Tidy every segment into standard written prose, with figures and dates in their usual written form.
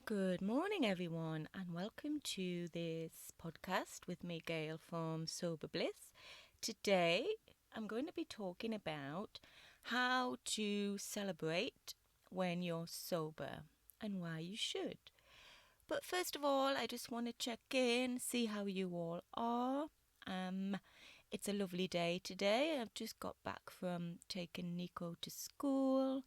Good morning, everyone, and welcome to this podcast with me, Gail from Sober Bliss. Today, I'm going to be talking about how to celebrate when you're sober and why you should. But first of all, I just want to check in, see how you all are. Um, it's a lovely day today. I've just got back from taking Nico to school.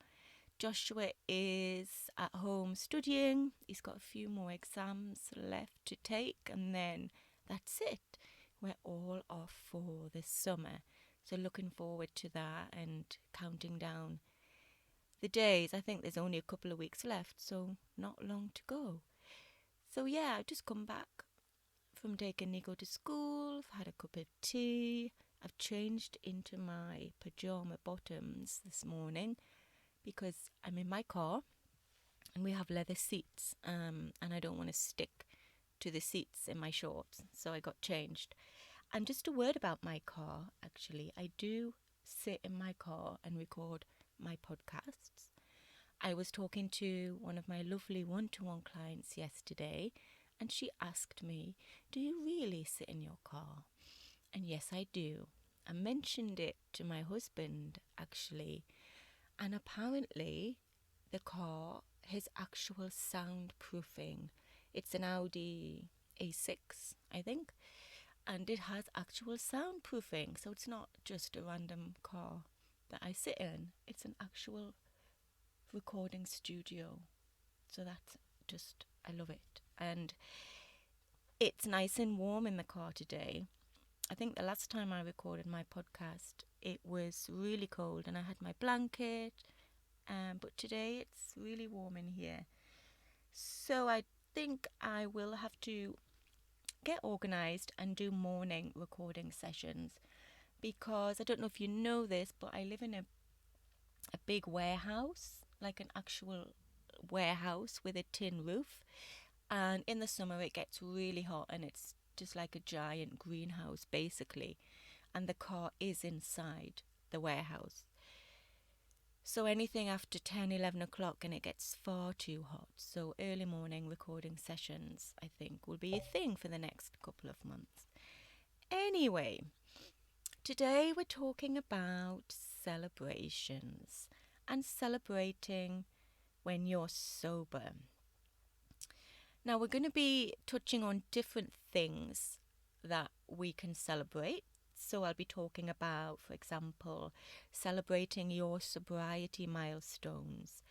Joshua is at home studying. He's got a few more exams left to take, and then that's it. We're all off for the summer. So, looking forward to that and counting down the days. I think there's only a couple of weeks left, so not long to go. So, yeah, I've just come back from taking Nico to school. I've had a cup of tea. I've changed into my pajama bottoms this morning because I'm in my car and we have leather seats, and I don't want to stick to the seats in my shorts, so I got changed. And just a word about my car, actually, I do sit in my car and record my podcasts. I was talking to one of my lovely one-to-one clients yesterday, and she asked me, "Do you really sit in your car?" And yes, I do. I mentioned it to my husband, actually, and apparently the car has actual soundproofing. It's an Audi A6, I think, and it has actual soundproofing. So it's not just a random car that I sit in, it's an actual recording studio. So that's just, I love it. And it's nice and warm in the car today. I think the last time I recorded my podcast, it was really cold and I had my blanket. But today it's really warm in here. So I think I will have to get organized and do morning recording sessions because I don't know if you know this, but I live in a big warehouse, like an actual warehouse with a tin roof. And in the summer, it gets really hot and it's just like a giant greenhouse, basically. And the car is inside the warehouse. So anything after 10, 11 o'clock and it gets far too hot. So early morning recording sessions, I think, will be a thing for the next couple of months. Anyway, today we're talking about celebrations and celebrating when you're sober. Now we're going to be touching on different things that we can celebrate. So I'll be talking about, for example, celebrating your sobriety milestones.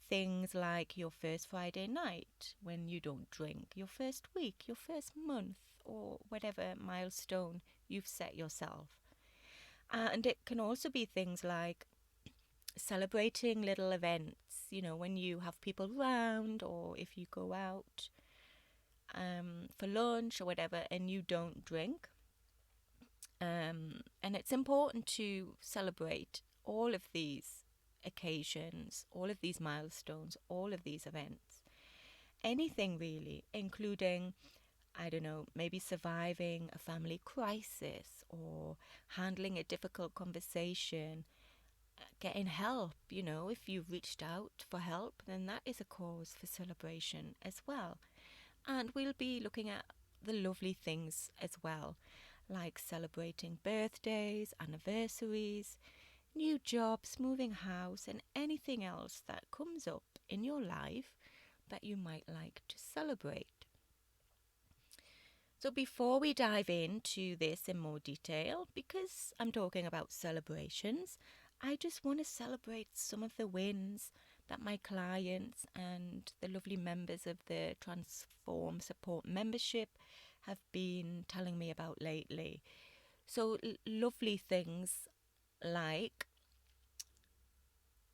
Things like your first Friday night when you don't drink, your first week, your first month, or whatever milestone you've set yourself. And it can also be things like celebrating little events, when you have people round or if you go out for lunch or whatever and you don't drink. And it's important to celebrate all of these occasions, all of these milestones, all of these events. Anything really, including, I don't know, maybe surviving a family crisis or handling a difficult conversation, getting help. If you've reached out for help, then that is a cause for celebration as well. And we'll be looking at the lovely things as well, like celebrating birthdays, anniversaries, new jobs, moving house, and anything else that comes up in your life that you might like to celebrate. So before we dive into this in more detail, because I'm talking about celebrations, I just want to celebrate some of the wins that my clients and the lovely members of the Transform Support membership have been telling me about lately. So lovely things like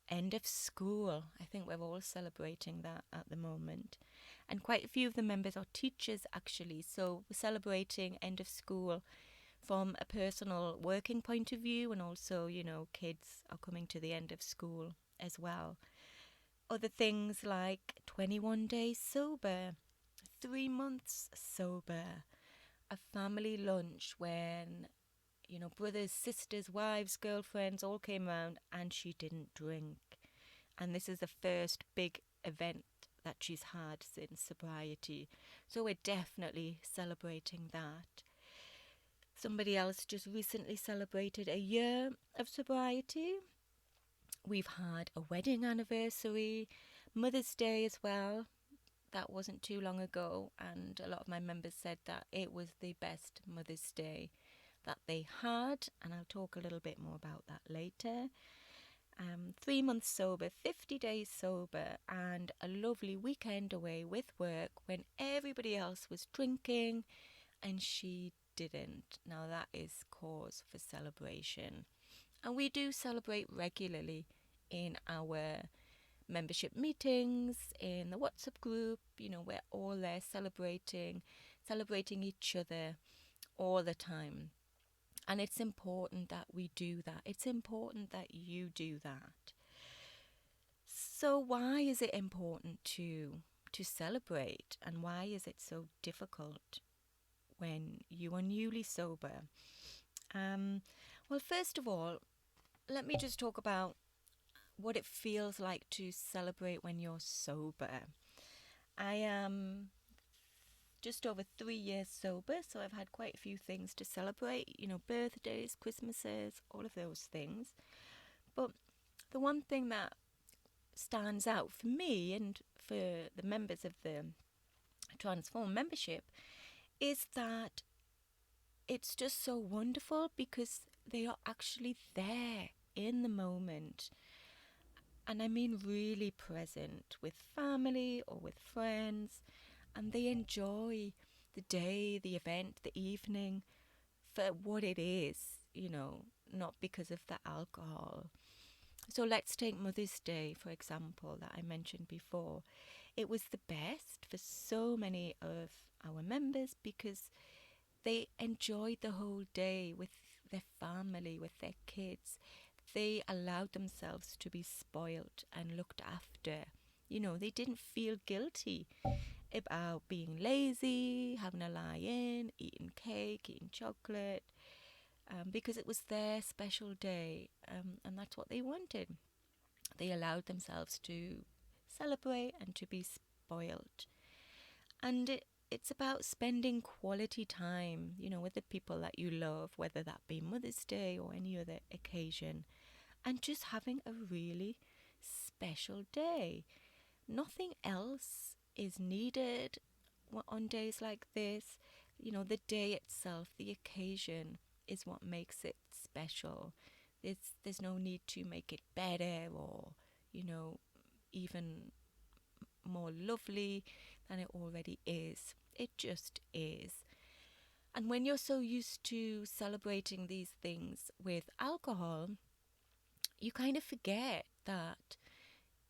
end of school. I think we're all celebrating that at the moment. And quite a few of the members are teachers actually. So we're celebrating end of school from a personal working point of view, and also, kids are coming to the end of school as well. Other things like 21 days sober, 3 months sober, a family lunch when, brothers, sisters, wives, girlfriends all came round and she didn't drink. And this is the first big event that she's had since sobriety. So we're definitely celebrating that. Somebody else just recently celebrated a year of sobriety. We've had a wedding anniversary, Mother's Day as well. That wasn't too long ago, and a lot of my members said that it was the best Mother's Day that they had, and I'll talk a little bit more about that later. 3 months sober, 50 days sober, and a lovely weekend away with work when everybody else was drinking and she didn't. Now that is cause for celebration. And we do celebrate regularly in our membership meetings, in the WhatsApp group. We're all there celebrating each other all the time. And it's important that we do that. It's important that you do that. So why is it important to celebrate, and why is it so difficult when you are newly sober? Well, first of all, let me just talk about what it feels like to celebrate when you're sober. I am just over 3 years sober, so I've had quite a few things to celebrate, birthdays, Christmases, all of those things. But the one thing that stands out for me and for the members of the Transform membership is that it's just so wonderful because they are actually there in the moment. And I mean really present with family or with friends, and they enjoy the day, the event, the evening for what it is, not because of the alcohol. So let's take Mother's Day, for example, that I mentioned before. It was the best for so many of our members because they enjoyed the whole day with their family, with their kids. They allowed themselves to be spoilt and looked after. They didn't feel guilty about being lazy, having a lie-in, eating cake, eating chocolate, because it was their special day, and that's what they wanted. They allowed themselves to celebrate and to be spoilt. And it's about spending quality time, with the people that you love, whether that be Mother's Day or any other occasion, and just having a really special day. Nothing else is needed on days like this. The day itself, the occasion, is what makes it special. There's no need to make it better or, even more lovely than it already is. It just is. And when you're so used to celebrating these things with alcohol, you kind of forget that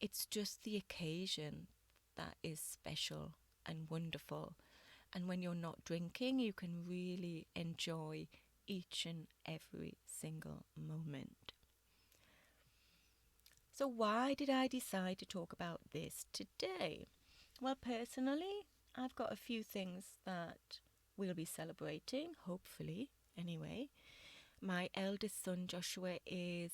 it's just the occasion that is special and wonderful. And when you're not drinking, you can really enjoy each and every single moment. So why did I decide to talk about this today? Well, personally, I've got a few things that we'll be celebrating, hopefully, anyway. My eldest son, Joshua, is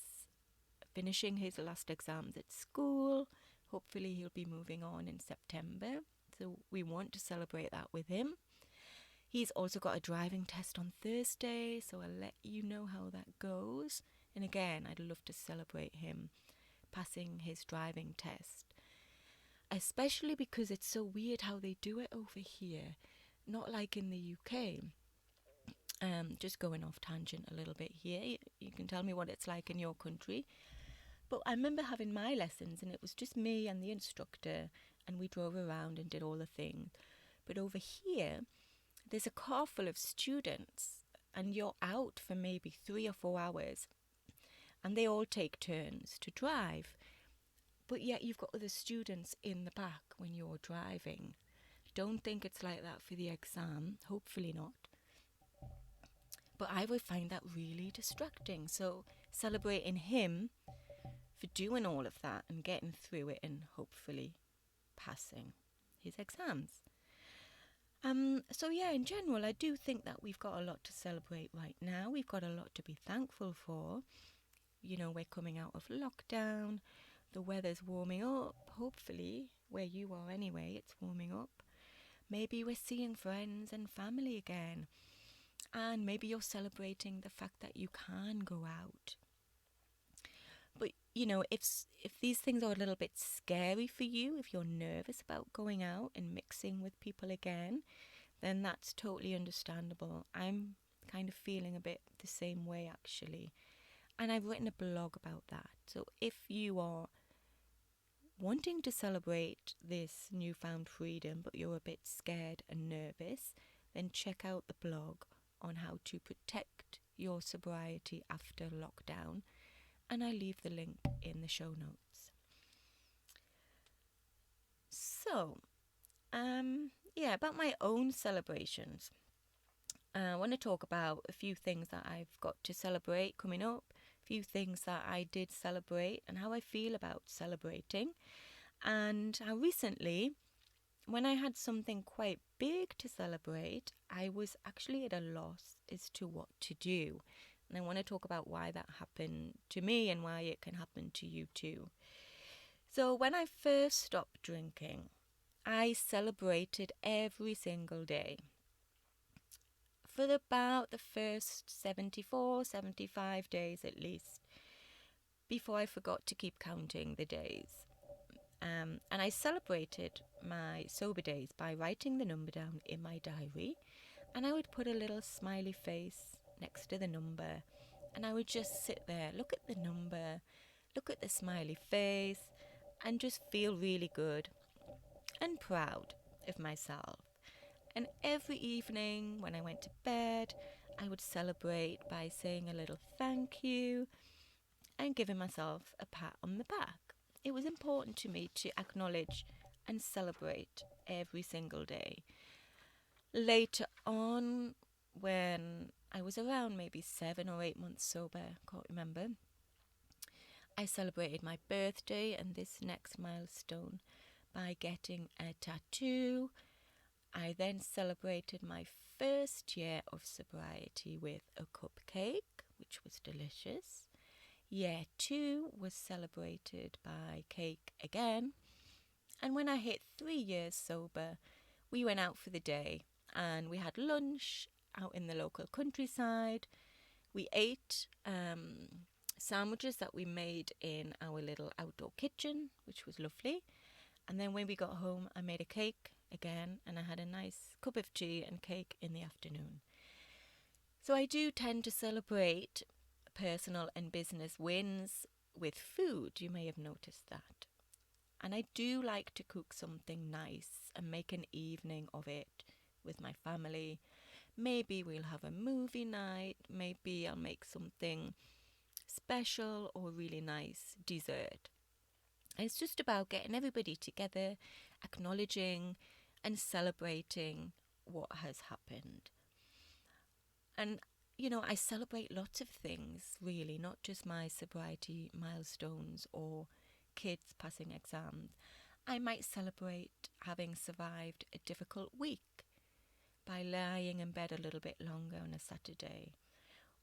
finishing his last exams at school. Hopefully he'll be moving on in September. So we want to celebrate that with him. He's also got a driving test on Thursday, so I'll let you know how that goes. And again, I'd love to celebrate him passing his driving test. Especially because it's so weird how they do it over here. Not like in the UK. Just going off tangent a little bit here. You can tell me what it's like in your country. But I remember having my lessons and it was just me and the instructor, and we drove around and did all the things. But over here, there's a car full of students and you're out for maybe 3 or 4 hours and they all take turns to drive. But yet you've got other students in the back when you're driving. Don't think it's like that for the exam. Hopefully not. But I would find that really distracting. So celebrating him for doing all of that and getting through it and hopefully passing his exams. So yeah, in general, I do think that we've got a lot to celebrate right now. We've got a lot to be thankful for. We're coming out of lockdown. The weather's warming up, hopefully, where you are anyway, it's warming up. Maybe we're seeing friends and family again. And maybe you're celebrating the fact that you can go out. But, if these things are a little bit scary for you, if you're nervous about going out and mixing with people again, then that's totally understandable. I'm kind of feeling a bit the same way, actually. And I've written a blog about that. So if you are wanting to celebrate this newfound freedom, but you're a bit scared and nervous, then check out the blog on how to protect your sobriety after lockdown. And I leave the link in the show notes. So, about my own celebrations. I want to talk about a few things that I've got to celebrate coming up, a few things that I did celebrate, and how I feel about celebrating. And how recently, when I had something quite big to celebrate, I was actually at a loss as to what to do. And I want to talk about why that happened to me and why it can happen to you too. So when I first stopped drinking, I celebrated every single day. For about the first 74, 75 days at least, before I forgot to keep counting the days. And I celebrated my sober days by writing the number down in my diary, and I would put a little smiley face next to the number, and I would just sit there, look at the number, look at the smiley face, and just feel really good and proud of myself. And every evening when I went to bed, I would celebrate by saying a little thank you and giving myself a pat on the back. It was important to me to acknowledge and celebrate every single day. Later on, when I was around maybe 7 or 8 months sober, can't remember, I celebrated my birthday and this next milestone by getting a tattoo. I then celebrated my first year of sobriety with a cupcake, which was delicious. Year 2 was celebrated by cake again. And when I hit 3 years sober, we went out for the day and we had lunch out in the local countryside. We ate sandwiches that we made in our little outdoor kitchen, which was lovely. And then when we got home, I made a cake again, and I had a nice cup of tea and cake in the afternoon. So I do tend to celebrate personal and business wins with food. You may have noticed that. And I do like to cook something nice and make an evening of it with my family. Maybe we'll have a movie night. Maybe I'll make something special or really nice dessert. It's just about getting everybody together, acknowledging and celebrating what has happened. And, I celebrate lots of things, really, not just my sobriety milestones or kids passing exams. I might celebrate having survived a difficult week by lying in bed a little bit longer on a Saturday.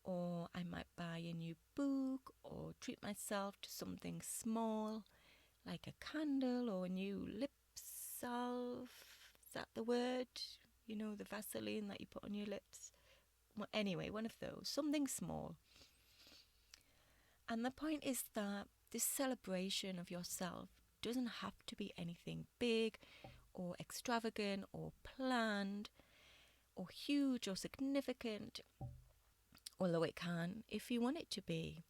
Or I might buy a new book or treat myself to something small, like a candle or a new lip salve. Is that the word? The Vaseline that you put on your lips. Well, anyway, one of those. Something small. And the point is that this celebration of yourself doesn't have to be anything big or extravagant or planned or huge or significant, although it can if you want it to be.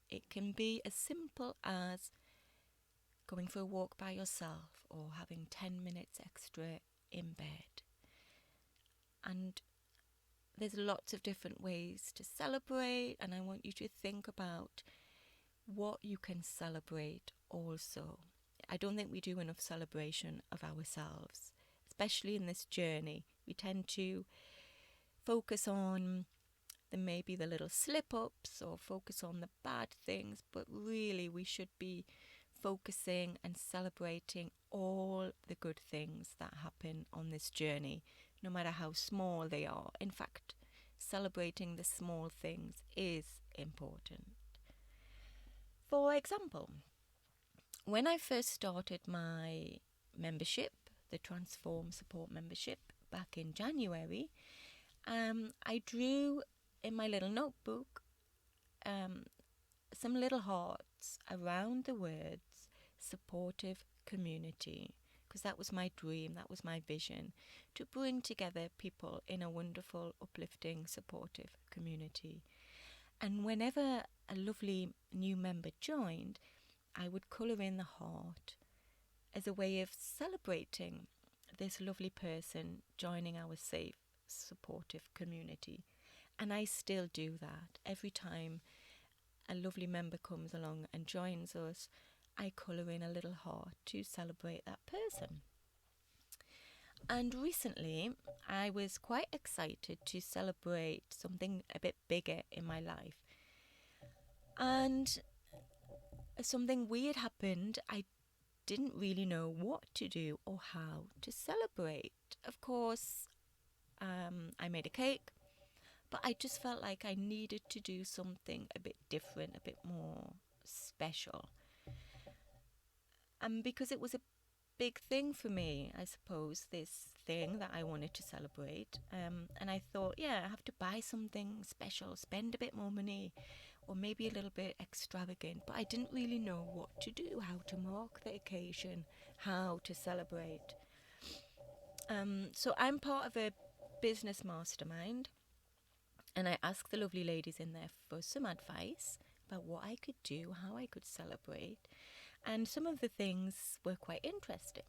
It can be as simple as going for a walk by yourself or having 10 minutes extra in bed. And there's lots of different ways to celebrate, and I want you to think about what you can celebrate also. I don't think we do enough celebration of ourselves, especially in this journey. We tend to focus on maybe the little slip-ups or focus on the bad things, but really we should be focusing and celebrating all the good things that happen on this journey, no matter how small they are. In fact, celebrating the small things is important. For example, when I first started my membership, the Transform Support membership, back in January, I drew in my little notebook um, some little hearts around the words supportive community, because that was my dream, that was my vision, to bring together people in a wonderful, uplifting, supportive community. And whenever a lovely new member joined, I would colour in the heart as a way of celebrating this lovely person joining our safe, supportive community. And I still do that. Every time a lovely member comes along and joins us, I colour in a little heart to celebrate that person. And recently, I was quite excited to celebrate something a bit bigger in my life. And something weird happened. I didn't really know what to do or how to celebrate. Of course, I made a cake, but I just felt like I needed to do something a bit different, a bit more special. And because it was a big thing for me, I suppose, this thing that I wanted to celebrate. And I thought, yeah, I have to buy something special, spend a bit more money, or maybe a little bit extravagant. But I didn't really know what to do, how to mark the occasion, how to celebrate. So I'm part of a business mastermind, and I asked the lovely ladies in there for some advice about what I could do, how I could celebrate. And some of the things were quite interesting.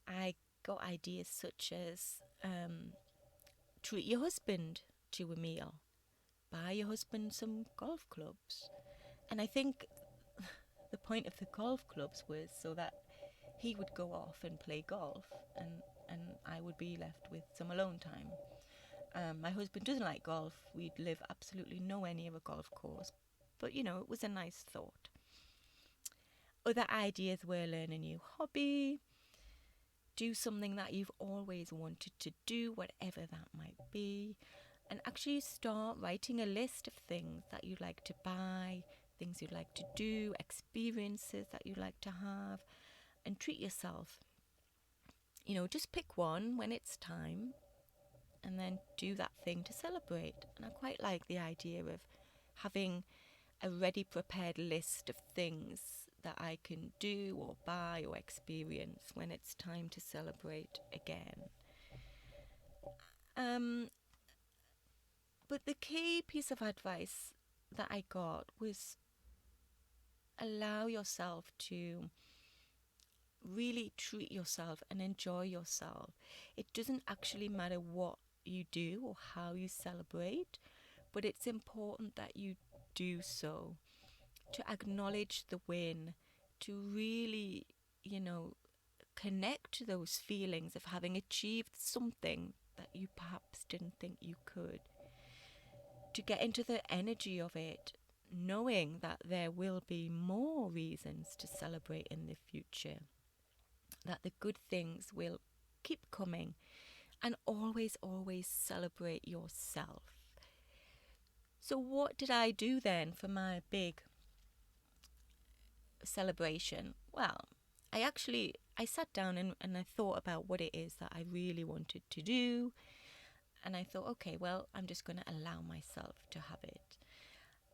I got ideas such as treat your husband to a meal, buy your husband some golf clubs. And I think the point of the golf clubs was so that he would go off and play golf, and I would be left with some alone time. My husband doesn't like golf. We'd live absolutely nowhere near a golf course. But, it was a nice thought. Other ideas were learn a new hobby, do something that you've always wanted to do, whatever that might be, and actually start writing a list of things that you'd like to buy, things you'd like to do, experiences that you'd like to have, and treat yourself. Just pick one when it's time and then do that thing to celebrate. And I quite like the idea of having a ready prepared list of things that I can do or buy or experience when it's time to celebrate again. But the key piece of advice that I got was allow yourself to really treat yourself and enjoy yourself. It doesn't actually matter what you do or how you celebrate, but it's important that you do so, to acknowledge the win, to really, connect to those feelings of having achieved something that you perhaps didn't think you could, to get into the energy of it, knowing that there will be more reasons to celebrate in the future, that the good things will keep coming, and always, always celebrate yourself. So what did I do then for my big celebration? Well, I sat down and I thought about what it is that I really wanted to do. And I thought, okay, well, I'm just going to allow myself to have it.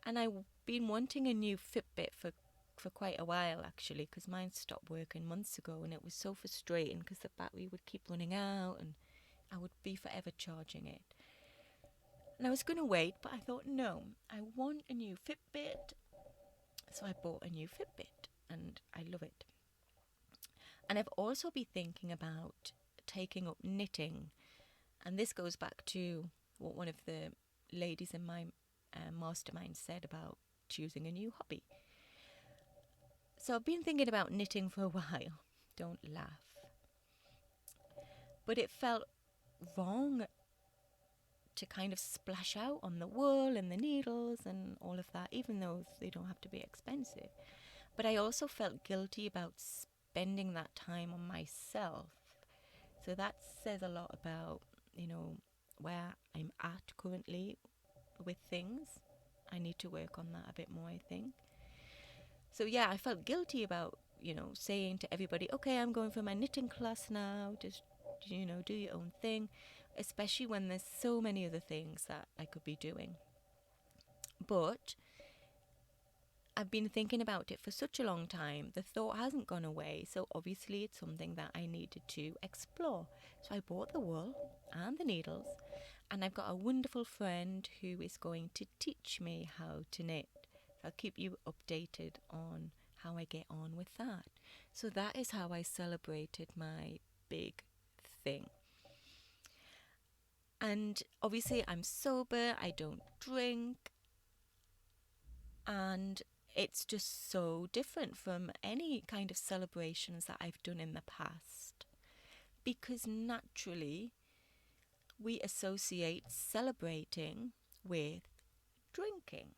And I've been wanting a new Fitbit for quite a while, actually, because mine stopped working months ago, and it was so frustrating because the battery would keep running out and I would be forever charging it. And I was going to wait, but I thought, no, I want a new Fitbit. So I bought a new Fitbit and I love it. And I've also been thinking about taking up knitting. And this goes back to what one of the ladies in my mastermind said about choosing a new hobby. So I've been thinking about knitting for a while. Don't laugh. But it felt wrong to kind of splash out on the wool and the needles and all of that, even though they don't have to be expensive. But I also felt guilty about spending that time on myself. So that says a lot about, where I'm at currently with things. I need to work on that a bit more, I think. So yeah, I felt guilty about saying to everybody, okay, I'm going for my knitting class now, just, do your own thing, especially when there's so many other things that I could be doing. But I've been thinking about it for such a long time. The thought hasn't gone away. So obviously it's something that I needed to explore. So I bought the wool and the needles, and I've got a wonderful friend who is going to teach me how to knit. I'll keep you updated on how I get on with that. So that is how I celebrated my big thing. And obviously I'm sober, I don't drink, and it's just so different from any kind of celebrations that I've done in the past, because naturally we associate celebrating with drinking.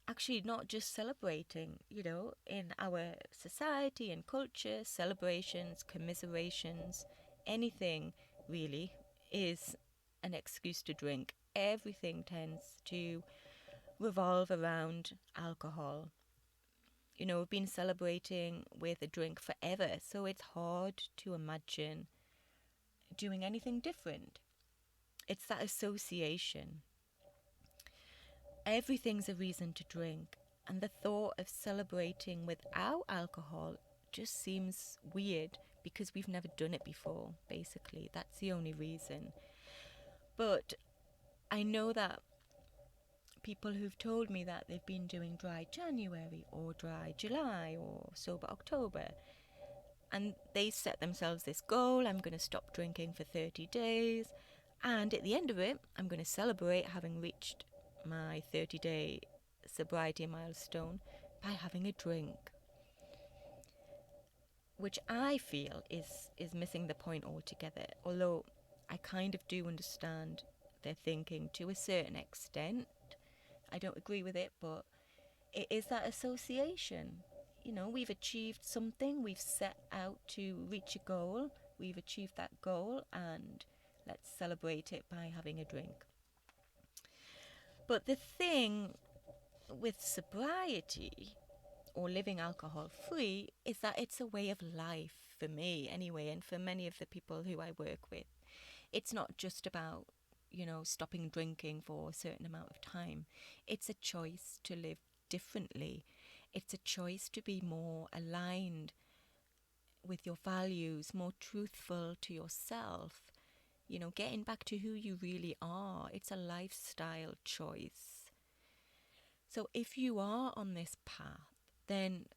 Actually, not just celebrating, in our society and culture, celebrations, commiserations, anything really is an excuse to drink. Everything tends to revolve around alcohol. We've been celebrating with a drink forever, so it's hard to imagine doing anything different. It's that association. Everything's a reason to drink, and the thought of celebrating without alcohol just seems weird because we've never done it before, basically. That's the only reason. But I know that people who've told me that they've been doing dry January or dry July or sober October, and they set themselves this goal: I'm going to stop drinking for 30 days, and at the end of it I'm going to celebrate having reached my 30-day sobriety milestone by having a drink, which I feel is missing the point altogether. Although I kind of do understand their thinking to a certain extent. I don't agree with it, but it is that association. We've achieved something, we've set out to reach a goal, we've achieved that goal, and let's celebrate it by having a drink. But the thing with sobriety or living alcohol free is that it's a way of life for me anyway, and for many of the people who I work with. It's not just about stopping drinking for a certain amount of time. It's a choice to live differently. It's a choice to be more aligned with your values, more truthful to yourself, getting back to who you really are. It's a lifestyle choice. So if you are on this path, then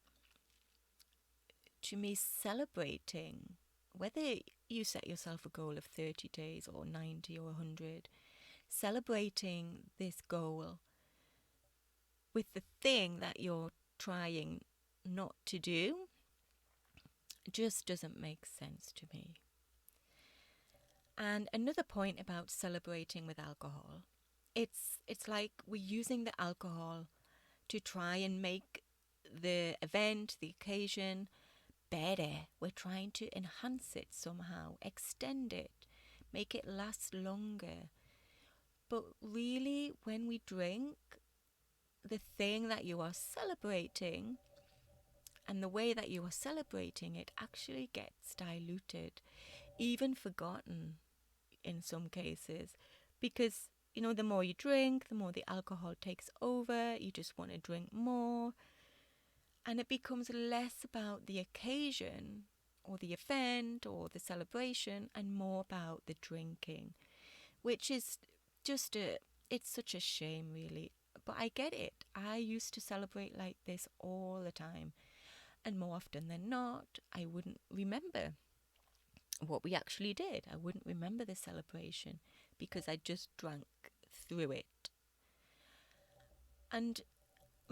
to me, celebrating, whether you set yourself a goal of 30 days or 90 or 100, celebrating this goal with the thing that you're trying not to do just doesn't make sense to me. And another point about celebrating with alcohol, it's like we're using the alcohol to try and make the event, the occasion, better. We're trying to enhance it somehow, extend it, make it last longer. But really, when we drink, the thing that you are celebrating and the way that you are celebrating it actually gets diluted, even forgotten in some cases, because the more you drink, the more the alcohol takes over. You just want to drink more, and it becomes less about the occasion or the event or the celebration and more about the drinking, which is just it's such a shame, really. But I get it. I used to celebrate like this all the time, and more often than not, I wouldn't remember what we actually did. I wouldn't remember the celebration because I just drank through it. And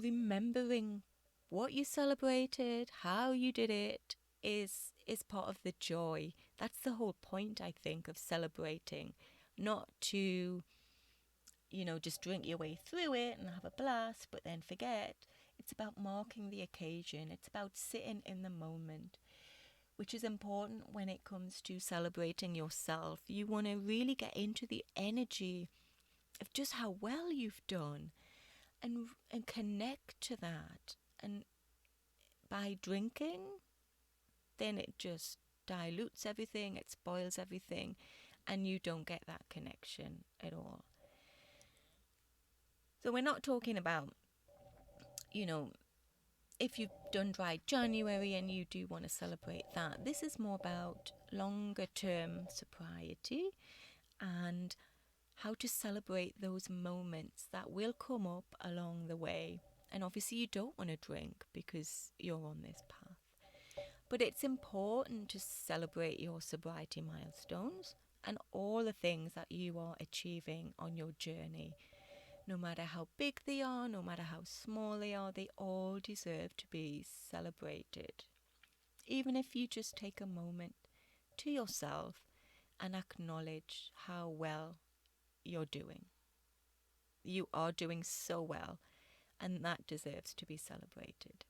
remembering what you celebrated, how you did it, is part of the joy. That's the whole point, I think, of celebrating. Not to, just drink your way through it and have a blast, but then forget. It's about marking the occasion. It's about sitting in the moment, which is important when it comes to celebrating yourself. You want to really get into the energy of just how well you've done and connect to that and by drinking, then it just dilutes everything, it spoils everything, and you don't get that connection at all. So we're not talking about, you know, if you've done dry January and you do want to celebrate that. This is more about longer term sobriety and how to celebrate those moments that will come up along the way. And obviously, you don't want to drink because you're on this path. But it's important to celebrate your sobriety milestones and all the things that you are achieving on your journey. No matter how big they are, no matter how small they all deserve to be celebrated. Even if you just take a moment to yourself and acknowledge how well you're doing. You are doing so well, and that deserves to be celebrated.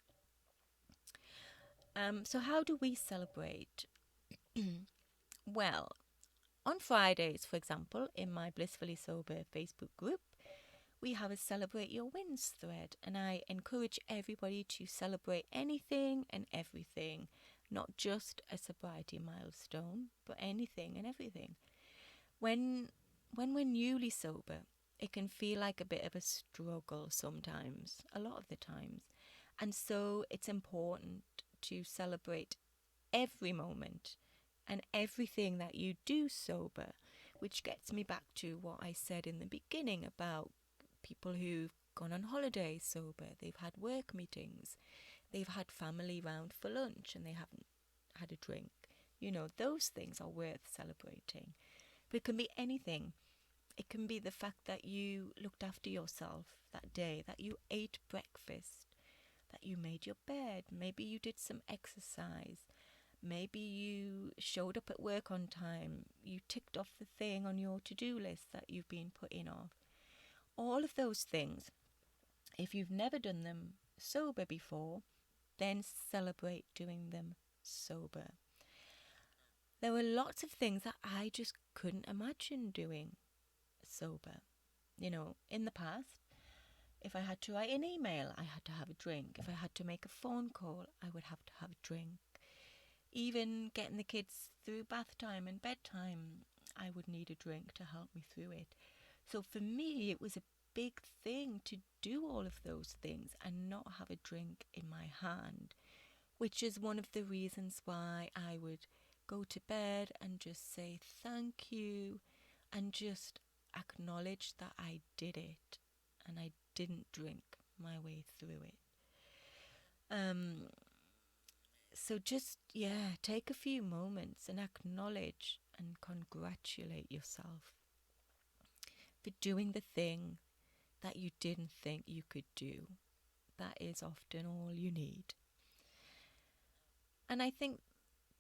So how do we celebrate? Well, on Fridays, for example, in my Blissfully Sober Facebook group, we have a Celebrate Your Wins thread, and I encourage everybody to celebrate anything and everything, not just a sobriety milestone, but anything and everything. When we're newly sober, it can feel like a bit of a struggle sometimes, a lot of the times. And so it's important to celebrate every moment and everything that you do sober, which gets me back to what I said in the beginning about people who've gone on holiday sober. They've had work meetings, they've had family round for lunch and they haven't had a drink. You know, those things are worth celebrating. But it can be anything. It can be the fact that you looked after yourself that day, that you ate breakfast, that you made your bed, maybe you did some exercise, maybe you showed up at work on time, you ticked off the thing on your to-do list that you've been putting off. All of those things, if you've never done them sober before, then celebrate doing them sober. There were lots of things that I just couldn't imagine doing sober. You know, in the past, if I had to write an email, I had to have a drink. If I had to make a phone call, I would have to have a drink. Even getting the kids through bath time and bedtime, I would need a drink to help me through it. So for me, it was a big thing to do all of those things and not have a drink in my hand, which is one of the reasons why I would go to bed and just say thank you and just acknowledge that I did it and I didn't drink my way through it. So just, take a few moments and acknowledge and congratulate yourself for doing the thing that you didn't think you could do. That is often all you need. And I think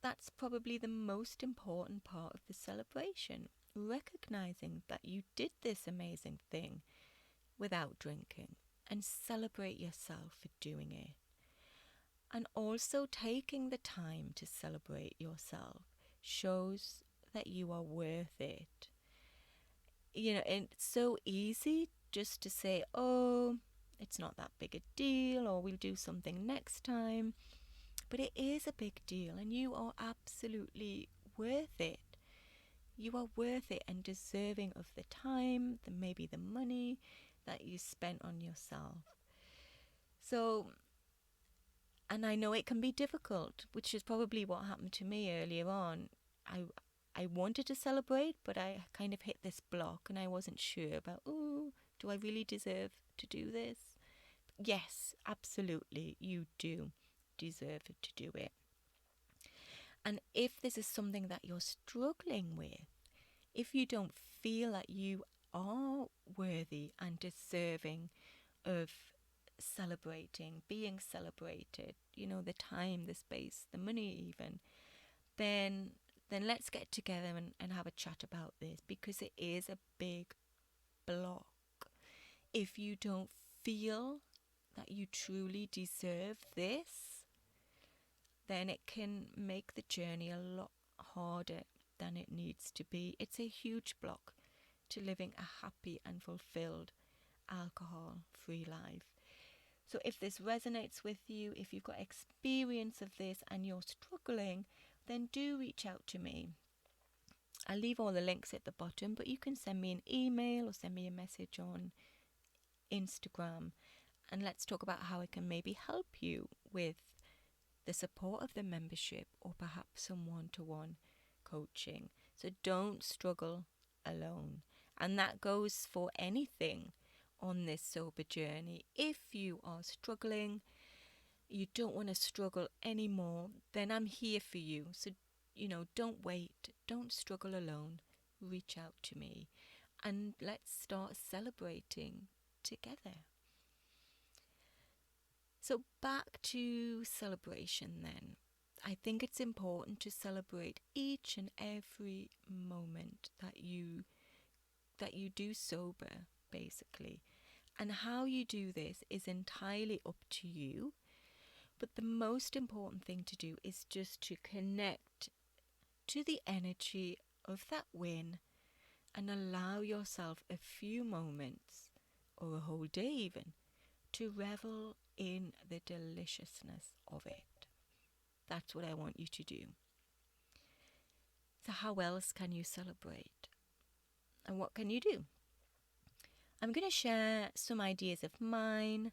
that's probably the most important part of the celebration, recognizing that you did this amazing thing without drinking and celebrate yourself for doing it. And also taking the time to celebrate yourself shows that you are worth it. You know, and it's so easy just to say, oh, it's not that big a deal, or we'll do something next time. But it is a big deal, and you are absolutely worth it. You are worth it and deserving of the time, maybe the money that you spent on yourself. So, and I know it can be difficult, which is probably what happened to me earlier on. I wanted to celebrate, but I kind of hit this block and I wasn't sure about, oh, do I really deserve to do this? Yes, absolutely, you do deserve to do it. And if this is something that you're struggling with, if you don't feel that you are worthy and deserving of celebrating, being celebrated, you know, the time, the space, the money even, then let's get together and have a chat about this, because it is a big block. If you don't feel that you truly deserve this, then it can make the journey a lot harder than it needs to be. It's a huge block to living a happy and fulfilled alcohol-free life. So if this resonates with you, if you've got experience of this and you're struggling, then do reach out to me. I'll leave all the links at the bottom, but you can send me an email or send me a message on Instagram, and let's talk about how I can maybe help you with the support of the membership or perhaps some one-to-one coaching. So don't struggle alone. And that goes for anything on this sober journey. If you are struggling, you don't want to struggle anymore, then I'm here for you. So, don't wait. Don't struggle alone. Reach out to me and let's start celebrating together. So back to celebration then. I think it's important to celebrate each and every moment that you do sober, basically. And how you do this is entirely up to you. But the most important thing to do is just to connect to the energy of that win and allow yourself a few moments, or a whole day even, to revel in the deliciousness of it. That's what I want you to do. So how else can you celebrate? And what can you do? I'm going to share some ideas of mine.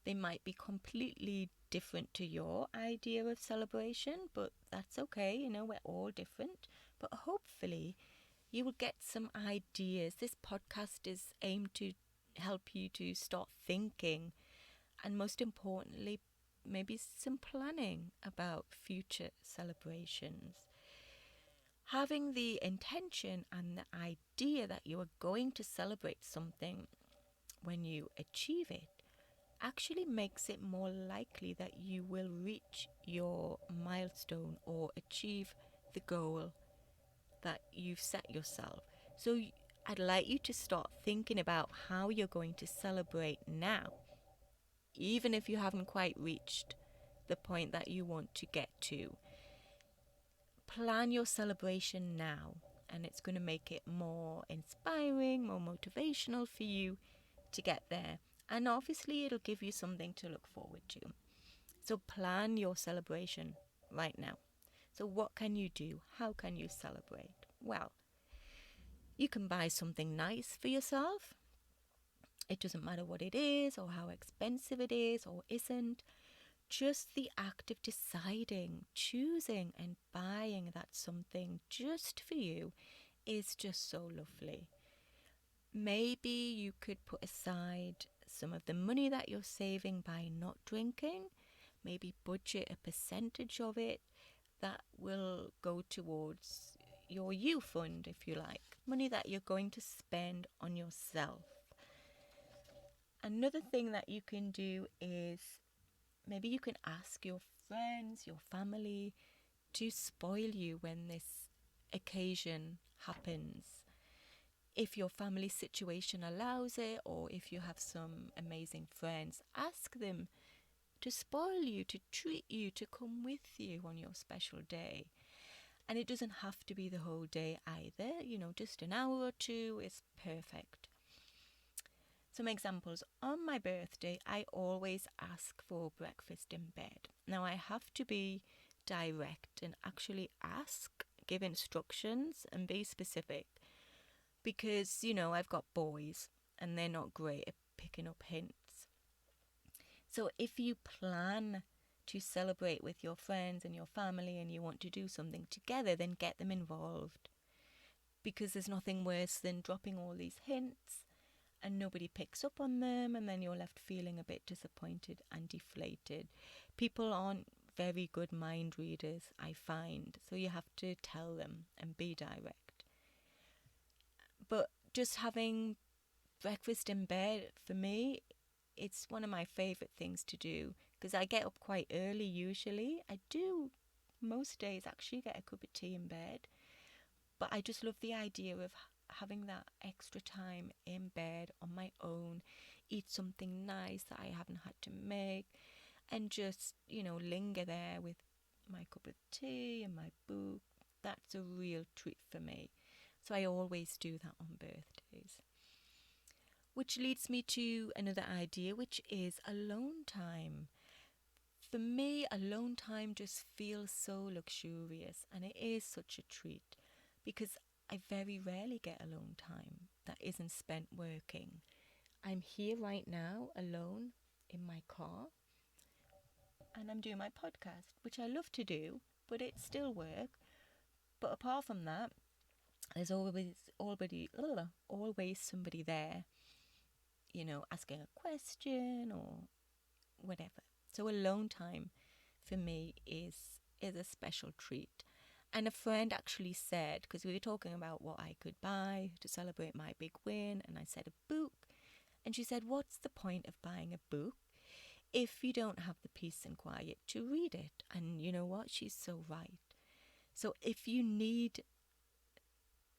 They might be completely different to your idea of celebration, but that's okay. We're all different. But hopefully you will get some ideas. This podcast is aimed to help you to start thinking, and most importantly, maybe some planning about future celebrations. Having the intention and the idea that you are going to celebrate something when you achieve it actually makes it more likely that you will reach your milestone or achieve the goal that you've set yourself. So I'd like you to start thinking about how you're going to celebrate now, even if you haven't quite reached the point that you want to get to. Plan your celebration now, and it's going to make it more inspiring, more motivational for you to get there. And obviously it'll give you something to look forward to. So plan your celebration right now. So what can you do? How can you celebrate? Well, you can buy something nice for yourself. It doesn't matter what it is or how expensive it is or isn't. Just the act of deciding, choosing and buying that something just for you is just so lovely. Maybe you could put aside some of the money that you're saving by not drinking. Maybe budget a percentage of it that will go towards your you fund, if you like. Money that you're going to spend on yourself. Another thing that you can do is maybe you can ask your friends, your family to spoil you when this occasion happens. If your family situation allows it, or if you have some amazing friends, ask them to spoil you, to treat you, to come with you on your special day. And it doesn't have to be the whole day either, just an hour or two is perfect. Some examples. On my birthday, I always ask for breakfast in bed. Now, I have to be direct and actually ask, give instructions, and be specific. Because, I've got boys and they're not great at picking up hints. So if you plan to celebrate with your friends and your family and you want to do something together, then get them involved. Because there's nothing worse than dropping all these hints and nobody picks up on them, and then you're left feeling a bit disappointed and deflated. People aren't very good mind readers, I find, so you have to tell them and be direct. But just having breakfast in bed, for me, it's one of my favourite things to do, because I get up quite early usually. I do most days actually get a cup of tea in bed, but I just love the idea of having that extra time in bed on my own, eat something nice that I haven't had to make, and just, linger there with my cup of tea and my book. That's a real treat for me. So I always do that on birthdays. Which leads me to another idea, which is alone time. For me, alone time just feels so luxurious, and it is such a treat because I very rarely get alone time that isn't spent working. I'm here right now alone in my car and I'm doing my podcast, which I love to do, but it's still work. But apart from that, there's always somebody there, asking a question or whatever. So alone time for me is a special treat. And a friend actually said, because we were talking about what I could buy to celebrate my big win, and I said a book. And she said, what's the point of buying a book if you don't have the peace and quiet to read it? And you know what? She's so right. So if you need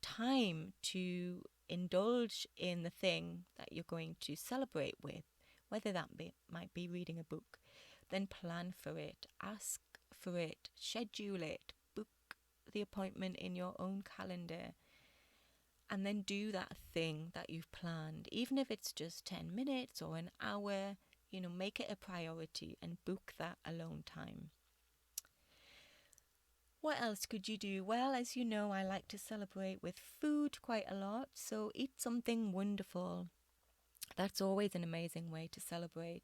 time to indulge in the thing that you're going to celebrate with, whether might be reading a book, then plan for it, ask for it, schedule it, book the appointment in your own calendar, and then do that thing that you've planned. Even if it's just 10 minutes or an hour, make it a priority and book that alone time. What else could you do? Well, as you know, I like to celebrate with food quite a lot, so eat something wonderful. That's always an amazing way to celebrate.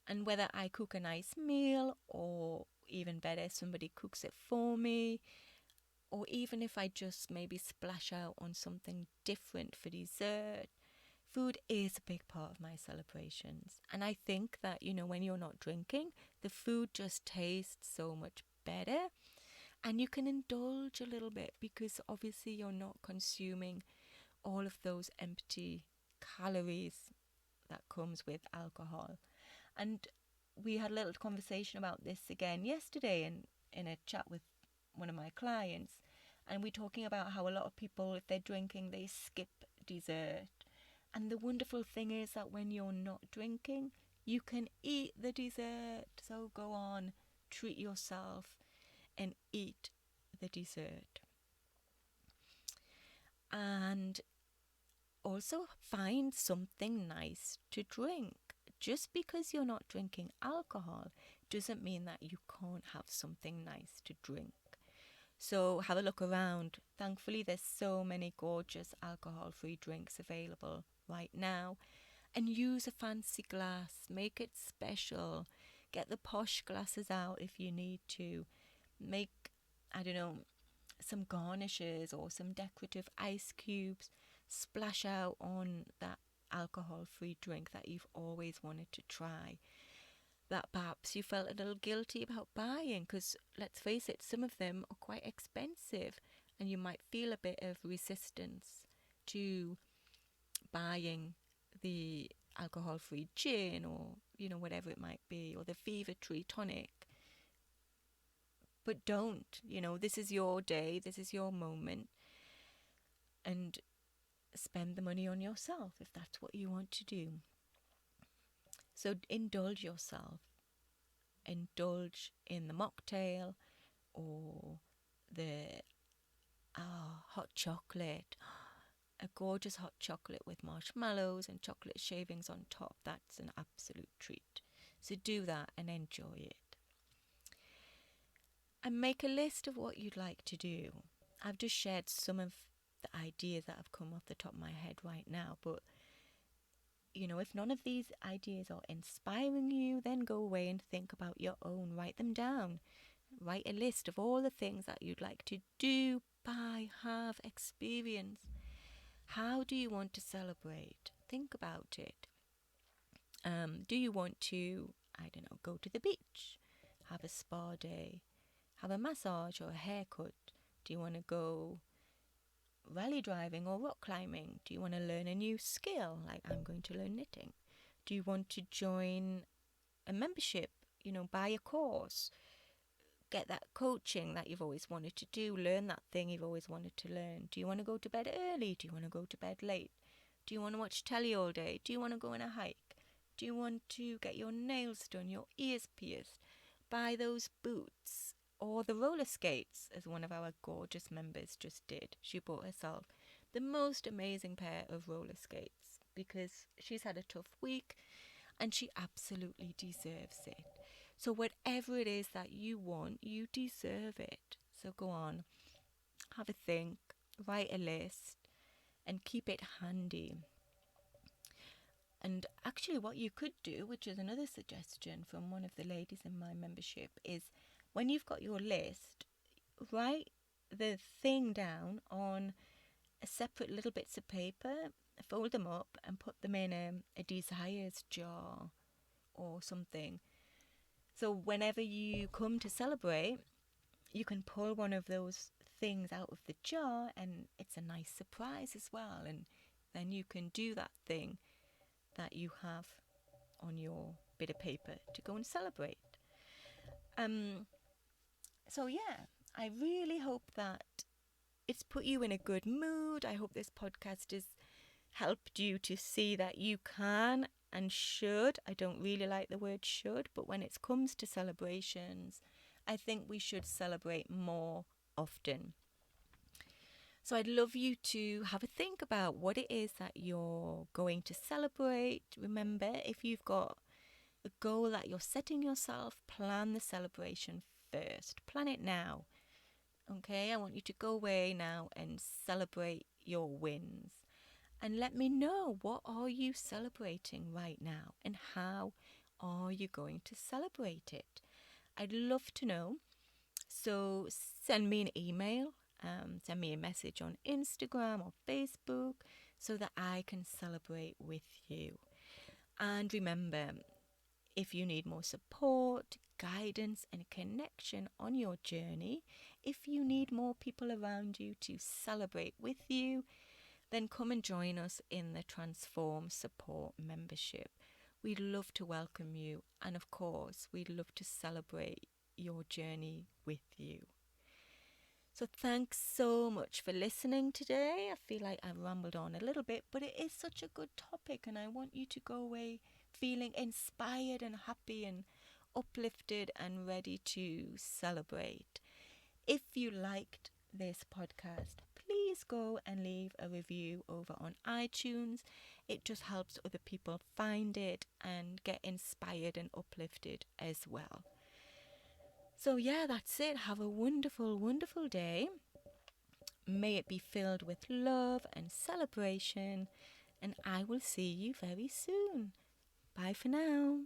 And whether I cook a nice meal, or even better, somebody cooks it for me, or even if I just maybe splash out on something different for dessert, food is a big part of my celebrations. And I think that, when you're not drinking, the food just tastes so much better. And you can indulge a little bit because obviously you're not consuming all of those empty calories that comes with alcohol. And we had a little conversation about this again yesterday in a chat with one of my clients. And we're talking about how a lot of people, if they're drinking, they skip dessert. And the wonderful thing is that when you're not drinking, you can eat the dessert. So go on, treat yourself and eat the dessert. And also find something nice to drink. Just because you're not drinking alcohol doesn't mean that you can't have something nice to drink. So have a look around. Thankfully, there's so many gorgeous alcohol-free drinks available right now. And use a fancy glass. Make it special. Get the posh glasses out if you need to. Make, some garnishes or some decorative ice cubes. Splash out on that alcohol-free drink that you've always wanted to try, that perhaps you felt a little guilty about buying, because let's face it, some of them are quite expensive and you might feel a bit of resistance to buying the alcohol-free gin or whatever it might be, or the Fever Tree tonic. But don't, this is your day, this is your moment, and spend the money on yourself if that's what you want to do. So indulge yourself. Indulge in the mocktail or the hot chocolate. A gorgeous hot chocolate with marshmallows and chocolate shavings on top. That's an absolute treat. So do that and enjoy it. And make a list of what you'd like to do. I've just shared some of the ideas that have come off the top of my head right now, but if none of these ideas are inspiring you, then go away and think about your own. Write them down. Write a list of all the things that you'd like to do, buy, have, experience. How do you want to celebrate? Think about it. Do you want to, go to the beach, have a spa day, have a massage or a haircut? Do you want to go rally driving or rock climbing? Do you want to learn a new skill, like I'm going to learn knitting? Do you want to join a membership, buy a course, get that coaching that you've always wanted to do, learn that thing you've always wanted to learn? Do you want to go to bed early? Do you want to go to bed late? Do you want to watch telly all day? Do you want to go on a hike? Do you want to get your nails done, your ears pierced, buy those boots or the roller skates, as one of our gorgeous members just did? She bought herself the most amazing pair of roller skates because she's had a tough week and she absolutely deserves it. So, whatever it is that you want, you deserve it. So, go on, have a think, write a list, and keep it handy. And actually, what you could do, which is another suggestion from one of the ladies in my membership, is when you've got your list, write the thing down on a separate little bits of paper, fold them up, and put them in a desires jar or something. So whenever you come to celebrate, you can pull one of those things out of the jar, and it's a nice surprise as well. And then you can do that thing that you have on your bit of paper to go and celebrate. So yeah, I really hope that it's put you in a good mood. I hope this podcast has helped you to see that you can and should. I don't really like the word should, but when it comes to celebrations, I think we should celebrate more often. So I'd love you to have a think about what it is that you're going to celebrate. Remember, if you've got a goal that you're setting yourself, plan the celebration first. Plan it now. Okay, I want you to go away now and celebrate your wins. And let me know, what are you celebrating right now and how are you going to celebrate it? I'd love to know. So send me an email, send me a message on Instagram or Facebook so that I can celebrate with you. And remember, if you need more support, guidance, and connection on your journey, if you need more people around you to celebrate with you, then come and join us in the Transform Support membership. We'd love to welcome you, and of course, we'd love to celebrate your journey with you. So thanks so much for listening today. I feel like I've rambled on a little bit, but it is such a good topic, and I want you to go away feeling inspired and happy and uplifted and ready to celebrate. If you liked this podcast, please go and leave a review over on iTunes. It just helps other people find it and get inspired and uplifted as well. So yeah, that's it. Have a wonderful, wonderful day. May it be filled with love and celebration, and I will see you very soon. Bye for now.